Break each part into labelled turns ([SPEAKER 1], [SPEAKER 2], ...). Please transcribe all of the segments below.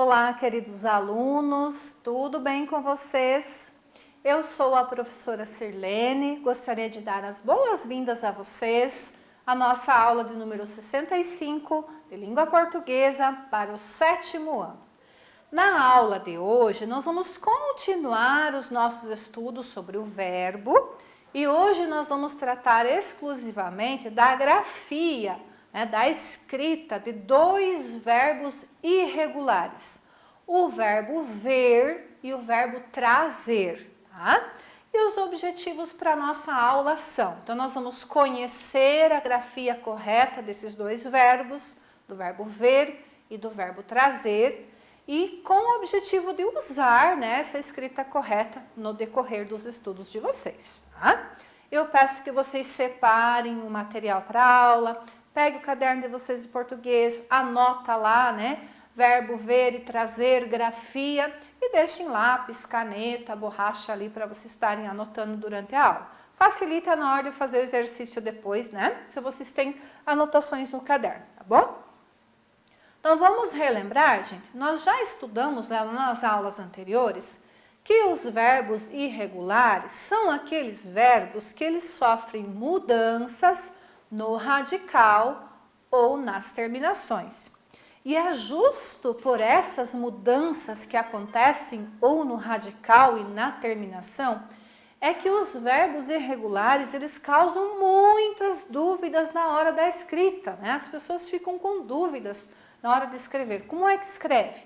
[SPEAKER 1] Olá, queridos alunos, tudo bem com vocês? Eu sou a professora Sirlene, gostaria de dar as boas-vindas a vocês à nossa aula de número 65 de língua portuguesa para o 7º ano. Na aula de hoje, nós vamos continuar os nossos estudos sobre o verbo e hoje nós vamos tratar exclusivamente da grafia, da escrita de dois verbos irregulares, o verbo ver e o verbo trazer, tá? E os objetivos para a nossa aula são, então nós vamos conhecer a grafia correta desses dois verbos, do verbo ver e do verbo trazer, e com o objetivo de usar essa escrita correta no decorrer dos estudos de vocês, tá? Eu peço que vocês separem o material para a aula, pegue o caderno de vocês de português, anota lá, verbo ver e trazer, grafia, e deixem lápis, caneta, borracha ali para vocês estarem anotando durante a aula. Facilita na hora de fazer o exercício depois, se vocês têm anotações no caderno, tá bom? Então vamos relembrar, gente, nós já estudamos nas aulas anteriores que os verbos irregulares são aqueles verbos que eles sofrem mudanças no radical ou nas terminações. E é justo por essas mudanças que acontecem ou no radical e na terminação, é que os verbos irregulares, eles causam muitas dúvidas na hora da escrita, As pessoas ficam com dúvidas na hora de escrever. Como é que escreve?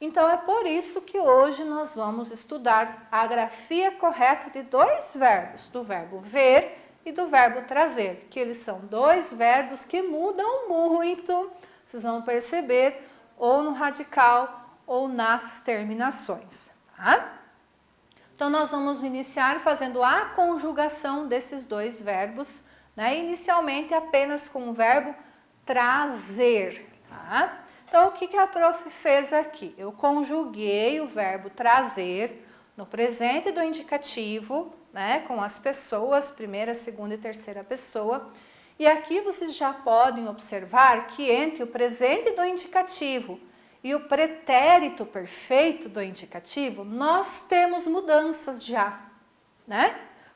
[SPEAKER 1] Então é por isso que hoje nós vamos estudar a grafia correta de dois verbos, do verbo ver e do verbo trazer, que eles são dois verbos que mudam muito, vocês vão perceber, ou no radical ou nas terminações, tá? Então nós vamos iniciar fazendo a conjugação desses dois verbos, inicialmente apenas com o verbo trazer, tá? Então o que a prof fez aqui? Eu conjuguei o verbo trazer no presente do indicativo, com as pessoas, primeira, segunda e terceira pessoa. E aqui vocês já podem observar que entre o presente do indicativo e o pretérito perfeito do indicativo, nós temos mudanças já,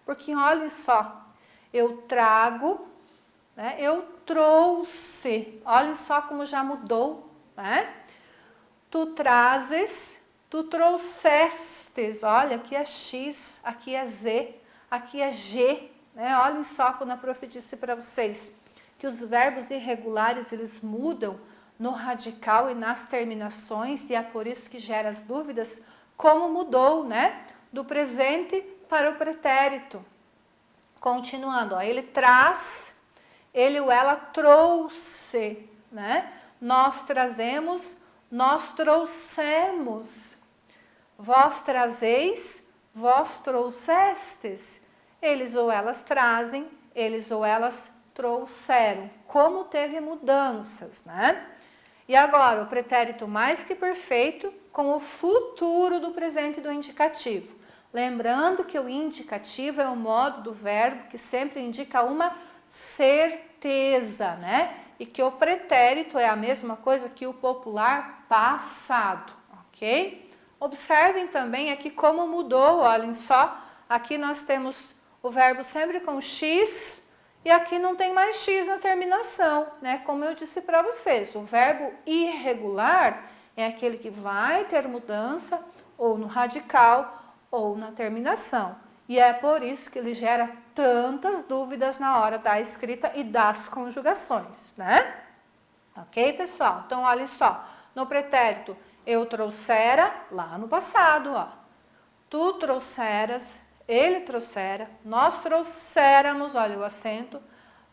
[SPEAKER 1] Porque olhem só, eu trago, eu trouxe, olhem só como já mudou, Tu trazes, tu trouxestes, olha, aqui é X, aqui é Z, aqui é G, Olhem só quando a prof disse para vocês que os verbos irregulares, eles mudam no radical e nas terminações, e é por isso que gera as dúvidas, como mudou, do presente para o pretérito. Continuando, ó, ele traz, ele ou ela trouxe, Nós trazemos, nós trouxemos. Vós trazeis, vós trouxestes. Eles ou elas trazem, eles ou elas trouxeram. Como teve mudanças, E agora, o pretérito mais que perfeito com o futuro do presente do indicativo. Lembrando que o indicativo é o modo do verbo que sempre indica uma certeza, E que o pretérito é a mesma coisa que o popular passado, ok? Observem também aqui como mudou, olhem só, aqui nós temos o verbo sempre com X e aqui não tem mais X na terminação, Como eu disse para vocês, o verbo irregular é aquele que vai ter mudança ou no radical ou na terminação. E é por isso que ele gera tantas dúvidas na hora da escrita e das conjugações, Ok, pessoal? Então, olha só, no pretérito, eu trouxera, lá no passado, ó. Tu trouxeras, ele trouxera, nós trouxéramos, olha o acento,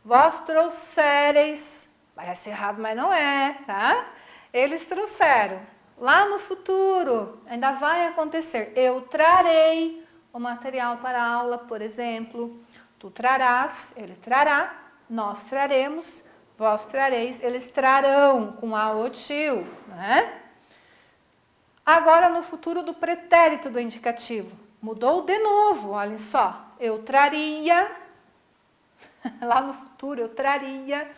[SPEAKER 1] vós trouxereis, parece errado, mas não é, tá? Eles trouxeram. Lá no futuro, ainda vai acontecer, eu trarei o material para a aula, por exemplo, tu trarás, ele trará, nós traremos, vós trareis, eles trarão, com a o tio, Agora no futuro do pretérito do indicativo, mudou de novo, olhem só, eu traria, lá no futuro eu traria,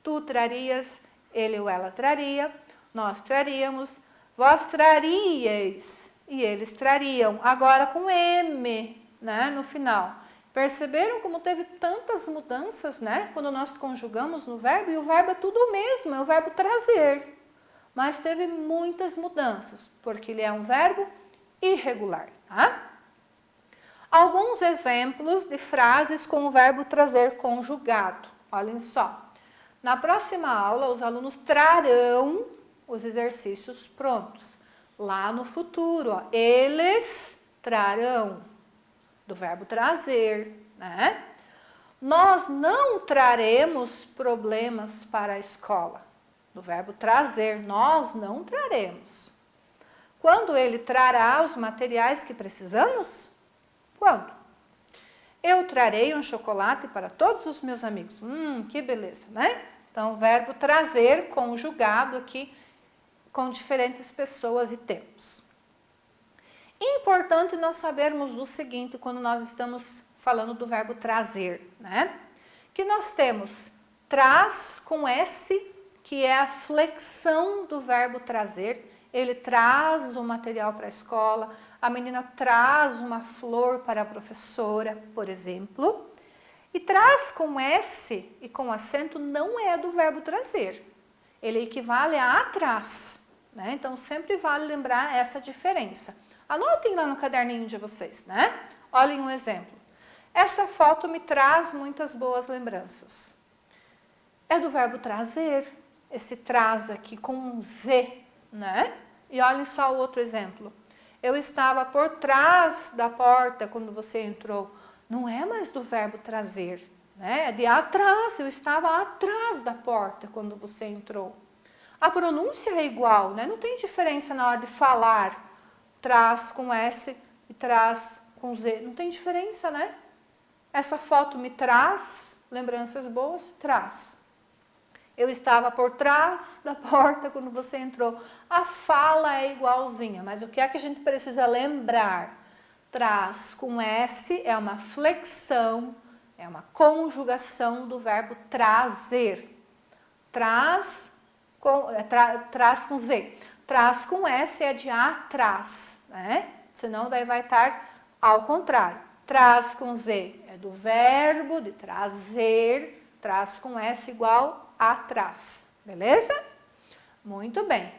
[SPEAKER 1] tu trarias, ele ou ela traria, nós traríamos, Vós traríeis, e eles trariam. Agora com M, né, no final. Perceberam como teve tantas mudanças, né, quando nós conjugamos no verbo? E o verbo é tudo o mesmo, é o verbo trazer. Mas teve muitas mudanças, porque ele é um verbo irregular, tá? Alguns exemplos de frases com o verbo trazer conjugado. Olhem só. Na próxima aula, os alunos trarão os exercícios prontos. Lá no futuro, ó, eles trarão, do verbo trazer, né? Nós não traremos problemas para a escola. Do verbo trazer, nós não traremos. Quando ele trará os materiais que precisamos? Quando? Eu trarei um chocolate para todos os meus amigos. Que beleza, né? Então, o verbo trazer conjugado aqui com diferentes pessoas e tempos. Importante nós sabermos o seguinte quando nós estamos falando do verbo trazer, né? Que nós temos traz com S, que é a flexão do verbo trazer. Ele traz o material para a escola, a menina traz uma flor para a professora, por exemplo. E traz com S e com acento não é do verbo trazer. Ele equivale a atrás, né? Então, sempre vale lembrar essa diferença. Anotem lá no caderninho de vocês, né? Olhem um exemplo. Essa foto me traz muitas boas lembranças. É do verbo trazer, esse traz aqui com um Z, né? E olhem só o outro exemplo. Eu estava por trás da porta quando você entrou. Não é mais do verbo trazer, né? É de atrás, eu estava atrás da porta quando você entrou. A pronúncia é igual, né? Não tem diferença na hora de falar. Traz com S e traz com Z. Não tem diferença, né? Essa foto me traz lembranças boas? Traz. Eu estava por trás da porta quando você entrou. A fala é igualzinha, mas o que é que a gente precisa lembrar? Traz com S é uma flexão, é uma conjugação do verbo trazer. Traz com Z. Traz com S é de atrás, né? Senão daí vai estar ao contrário. Traz com Z é do verbo de trazer, traz com S igual atrás, beleza? Muito bem.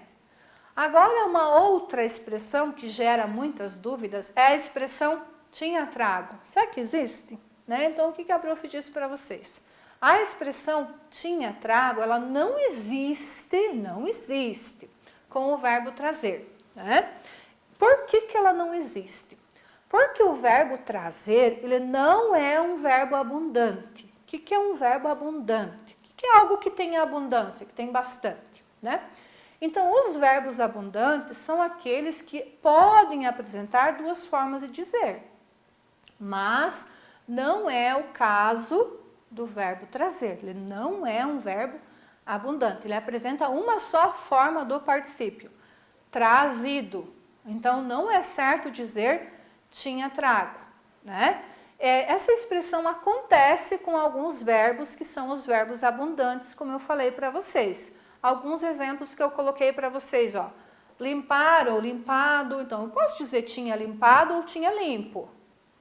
[SPEAKER 1] Agora, uma outra expressão que gera muitas dúvidas é a expressão tinha trago. Será que existe? Né? Então, o que a prof disse para vocês? A expressão tinha trago, ela não existe com o verbo trazer. Né? Por que ela não existe? Porque o verbo trazer, ele não é um verbo abundante. O que é um verbo abundante? O que é algo que tem abundância, que tem bastante, né? Então, os verbos abundantes são aqueles que podem apresentar duas formas de dizer, mas não é o caso do verbo trazer. Ele não é um verbo abundante, ele apresenta uma só forma do particípio, trazido. Então, não é certo dizer tinha trago, né? Essa expressão acontece com alguns verbos que são os verbos abundantes, como eu falei para vocês. Alguns exemplos que eu coloquei para vocês, ó. Limpar ou limpado. Então, eu posso dizer tinha limpado ou tinha limpo.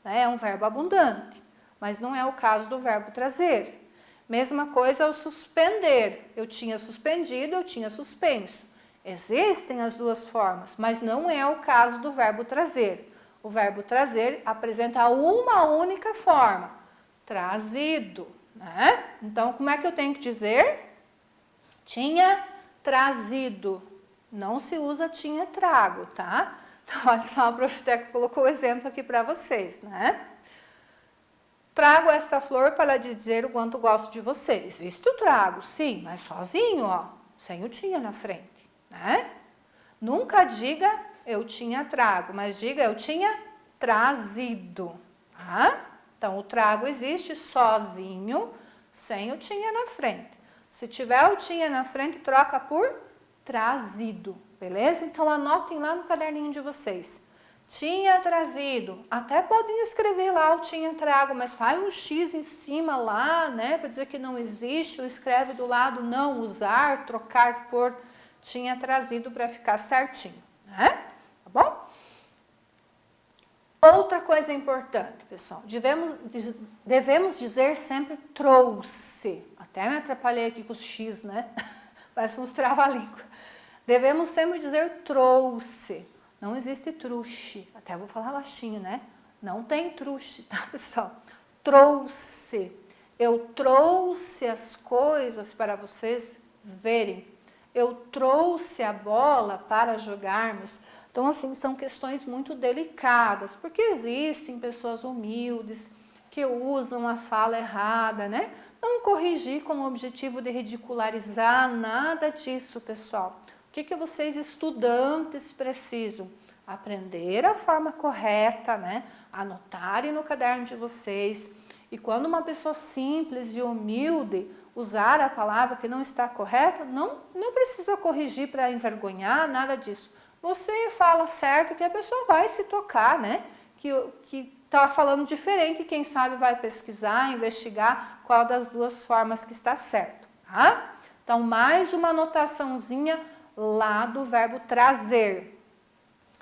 [SPEAKER 1] Né? É um verbo abundante, mas não é o caso do verbo trazer. Mesma coisa o suspender. Eu tinha suspendido, eu tinha suspenso. Existem as duas formas, mas não é o caso do verbo trazer. O verbo trazer apresenta uma única forma, trazido, né? Então, como é que eu tenho que dizer? Tinha trazido. Não se usa tinha trago, tá? Então, olha só, a prof. Teca colocou o exemplo aqui para vocês, né? Trago esta flor para dizer o quanto gosto de vocês. Isto trago, sim, mas sozinho, ó, sem o tinha na frente, né? Nunca diga eu tinha trago, mas diga eu tinha trazido, tá? Então, o trago existe sozinho, sem o tinha na frente. Se tiver o tinha na frente, troca por trazido, beleza? Então, anotem lá no caderninho de vocês. Tinha trazido, até podem escrever lá o tinha trago, mas faz um X em cima lá, né? Para dizer que não existe, ou escreve do lado não usar, trocar por tinha trazido para ficar certinho, né? Tá bom? Outra coisa importante, pessoal, devemos dizer sempre trouxe. Até me atrapalhei aqui com os X, né? Parece uns trava-língua. Devemos sempre dizer trouxe. Não existe truxe. Até vou falar baixinho, né? Não tem truxe, tá, pessoal? Trouxe. Eu trouxe as coisas para vocês verem. Eu trouxe a bola para jogarmos. Então, assim, são questões muito delicadas, porque existem pessoas humildes que usam a fala errada, né? Não corrigir com o objetivo de ridicularizar, nada disso, pessoal. O que vocês estudantes precisam? Aprender a forma correta, né? Anotarem no caderno de vocês. E quando uma pessoa simples e humilde usar a palavra que não está correta, não precisa corrigir para envergonhar, nada disso. Você fala certo que a pessoa vai se tocar, né? Que está falando diferente, quem sabe vai pesquisar, investigar qual das duas formas que está certo, tá? Então, mais uma anotaçãozinha lá do verbo trazer.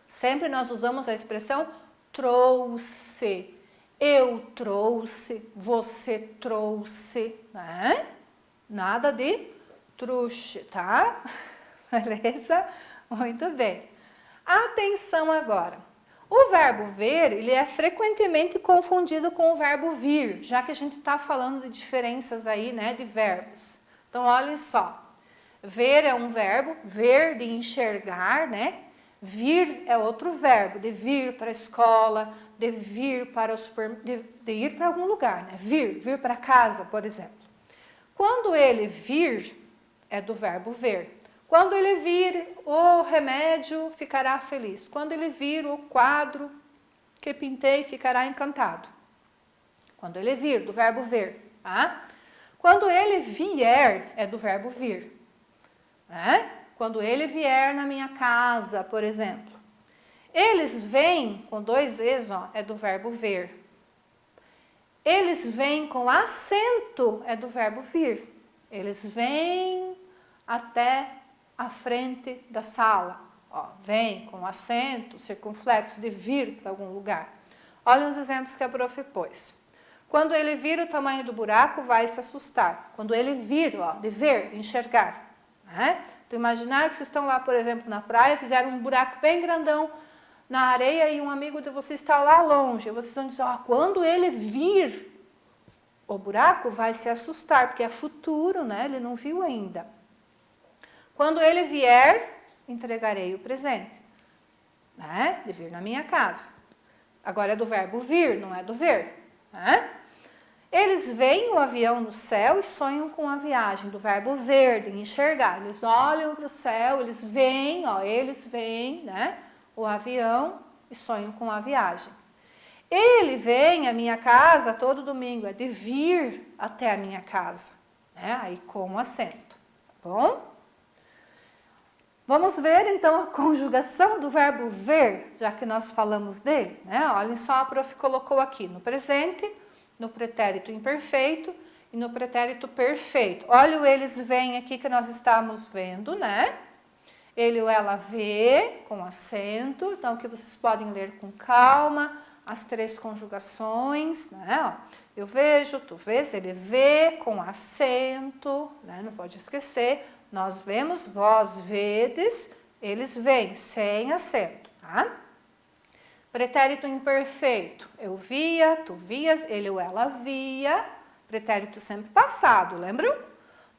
[SPEAKER 1] Sempre nós usamos a expressão trouxe. Eu trouxe, você trouxe, né? Nada de truxe, tá? Beleza? Muito bem. Atenção agora. O verbo ver, ele é frequentemente confundido com o verbo vir, já que a gente está falando de diferenças aí, né, de verbos. Então, olhem só. Ver é um verbo, ver de enxergar, né? Vir é outro verbo, de vir para a escola, de vir para o de ir para algum lugar, né? Vir para casa, por exemplo. Quando ele vir, é do verbo ver. Quando ele vir o remédio, ficará feliz. Quando ele vir o quadro que pintei, ficará encantado. Quando ele vir, do verbo ver, tá? Quando ele vier, é do verbo vir. Né? Quando ele vier na minha casa, por exemplo. Eles vêm, com dois es, ó, é do verbo ver. Eles vêm com acento, é do verbo vir. Eles vêm até a frente da sala. Ó, vem com acento, circunflexo, de vir para algum lugar. Olha os exemplos que a prof pôs. Quando ele vir o tamanho do buraco, vai se assustar. Quando ele vir, ó, de ver, de enxergar. Né? Então, imaginar que vocês estão lá, por exemplo, na praia, fizeram um buraco bem grandão na areia e um amigo de vocês está lá longe. Vocês vão dizer, ó, quando ele vir o buraco, vai se assustar, porque é futuro, né? Ele não viu ainda. Quando ele vier, entregarei o presente. Né? De vir na minha casa. Agora é do verbo vir, não é do ver. Né? Eles veem o avião no céu e sonham com a viagem, do verbo ver, de enxergar. Eles olham para o céu, eles veem, ó, né, o avião e sonham com a viagem. Ele vem à minha casa todo domingo, é de vir até a minha casa, né, aí com acento, tá bom? Vamos ver então a conjugação do verbo ver, já que nós falamos dele, né? Olhem só, a prof colocou aqui no presente, no pretérito imperfeito e no pretérito perfeito. Olha o eles vêm aqui que nós estamos vendo, né? Ele ou ela vê com acento, então que vocês podem ler com calma as três conjugações, né? Ó, eu vejo, tu vês, ele vê com acento, né? Não pode esquecer. Nós vemos, vós vedes, eles veem, sem acento, tá? Pretérito imperfeito, eu via, tu vias, ele ou ela via. Pretérito sempre passado, lembram?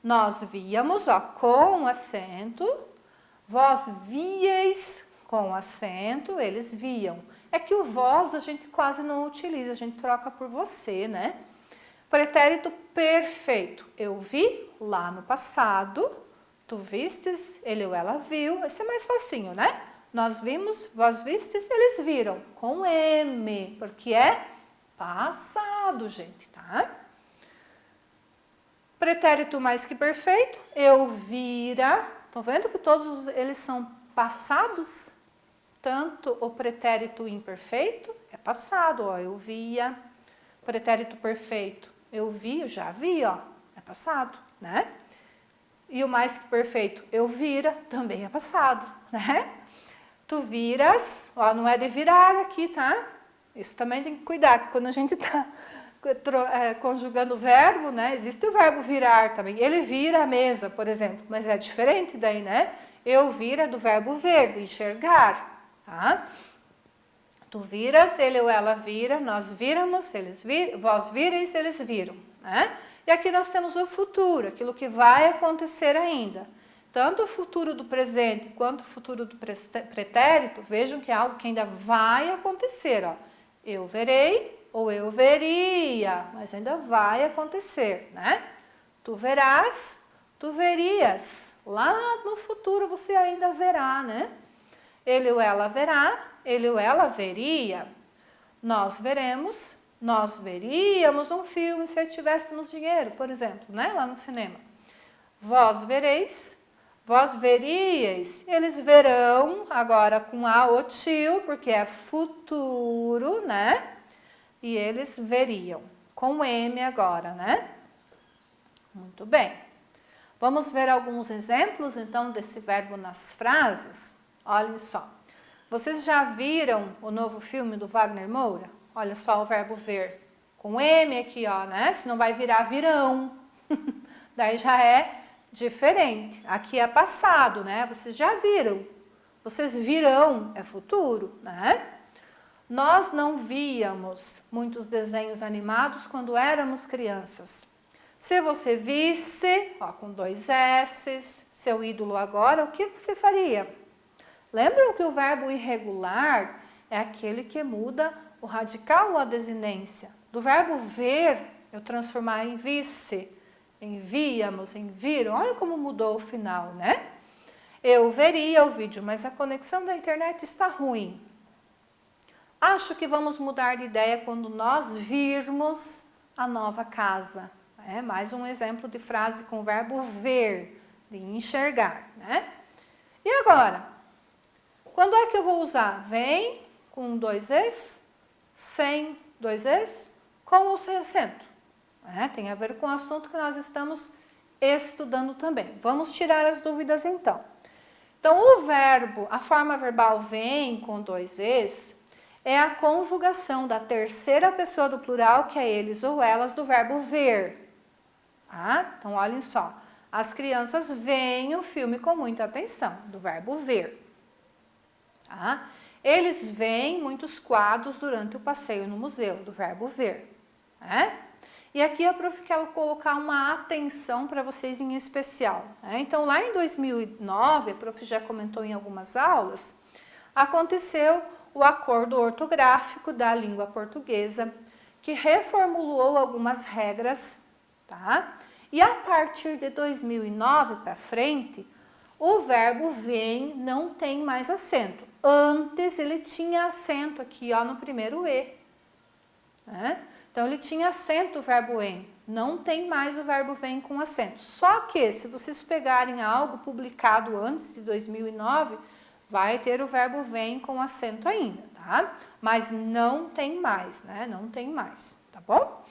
[SPEAKER 1] Nós víamos, ó, com acento. Vós víeis, com acento, eles viam. É que o vós a gente quase não utiliza, a gente troca por você, né? Pretérito perfeito, eu vi lá no passado. Tu vistes, ele ou ela viu. Esse é mais facinho, né? Nós vimos, vós vistes, eles viram. Com M, porque é passado, gente, tá? Pretérito mais que perfeito, eu vira. Estão vendo que todos eles são passados? Tanto o pretérito imperfeito é passado, ó, eu via. Pretérito perfeito, eu vi, eu já vi, ó, é passado, né? E o mais que perfeito, eu vira, também é passado, né? Tu viras, ó, não é de virar aqui, tá? Isso também tem que cuidar, que quando a gente tá conjugando o verbo, né? Existe o verbo virar também. Ele vira a mesa, por exemplo, mas é diferente daí, né? Eu vir é do verbo ver, de enxergar, tá? Tu viras, ele ou ela vira, nós viramos, vós vireis, eles viram, né? E aqui nós temos o futuro, aquilo que vai acontecer ainda. Tanto o futuro do presente quanto o futuro do pretérito, vejam que é algo que ainda vai acontecer, ó. Eu verei ou eu veria, mas ainda vai acontecer, né? Tu verás, tu verias. Lá no futuro você ainda verá, né? Ele ou ela verá, ele ou ela veria. Nós veremos, nós veríamos um filme se tivéssemos dinheiro, por exemplo, né? Lá no cinema. Vós vereis, vós veríeis. Eles verão, agora com a o tio, porque é futuro, né? E eles veriam, com M agora, né? Muito bem. Vamos ver alguns exemplos, então, desse verbo nas frases? Olhem só. Vocês já viram o novo filme do Wagner Moura? Olha só o verbo ver. Com M aqui, ó, né? Senão vai virar virão. Daí já é diferente. Aqui é passado, né? Vocês já viram. Vocês virão, é futuro, né? Nós não víamos muitos desenhos animados quando éramos crianças. Se você visse, ó, com 2 S's, seu ídolo agora, o que você faria? Lembram que o verbo irregular é aquele que muda o radical ou a desinência? Do verbo ver, eu transformar em visse, em víamos, em viram. Olha como mudou o final, né? Eu veria o vídeo, mas a conexão da internet está ruim. Acho que vamos mudar de ideia quando nós virmos a nova casa. É mais um exemplo de frase com o verbo ver, de enxergar, né? E agora? Quando é que eu vou usar? Vem com 2 Es, sem 2 Es, com ou sem acento. Tem a ver com o assunto que nós estamos estudando também. Vamos tirar as dúvidas então. Então, o verbo, a forma verbal vem com 2 Es, é a conjugação da terceira pessoa do plural, que é eles ou elas, do verbo ver. Então, olhem só. As crianças veem o filme com muita atenção, do verbo ver. Eles veem muitos quadros durante o passeio no museu, do verbo ver. E aqui a prof quer colocar uma atenção para vocês em especial. Então, lá em 2009, a prof já comentou em algumas aulas, aconteceu o acordo ortográfico da língua portuguesa, que reformulou algumas regras, tá? E a partir de 2009 para frente, o verbo vem não tem mais acento. Antes ele tinha acento aqui, ó, no primeiro E. Então ele tinha acento o verbo em. Não tem mais o verbo vem com acento. Só que se vocês pegarem algo publicado antes de 2009, vai ter o verbo vem com acento ainda, tá? Mas não tem mais, né? Não tem mais, tá bom?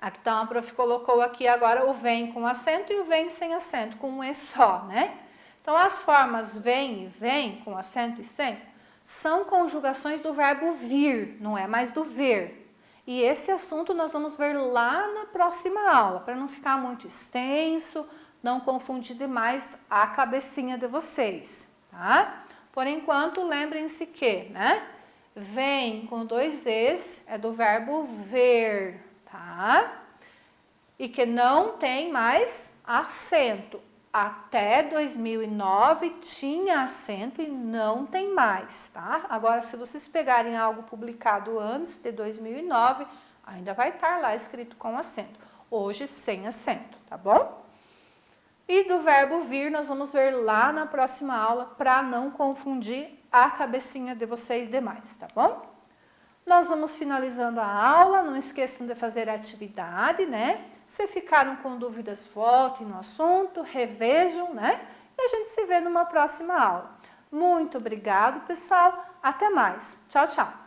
[SPEAKER 1] Então a prof colocou aqui agora o vem com acento e o vem sem acento, com um E só, né? Então as formas vem e vem, com acento e sem, são conjugações do verbo vir, não é mais do ver. E esse assunto nós vamos ver lá na próxima aula, para não ficar muito extenso, não confundir demais a cabecinha de vocês, tá? Por enquanto, lembrem-se que, né? Vem com 2 Es é do verbo ver, tá? E que não tem mais acento. Até 2009 tinha acento e não tem mais, tá? Agora, se vocês pegarem algo publicado antes de 2009, ainda vai estar lá escrito com acento. Hoje, sem acento, tá bom? E do verbo vir, nós vamos ver lá na próxima aula, para não confundir a cabecinha de vocês demais, tá bom? Nós vamos finalizando a aula, não esqueçam de fazer a atividade, né? Se ficaram com dúvidas, voltem no assunto, revejam, né? E a gente se vê numa próxima aula. Muito obrigado, pessoal. Até mais. Tchau, tchau.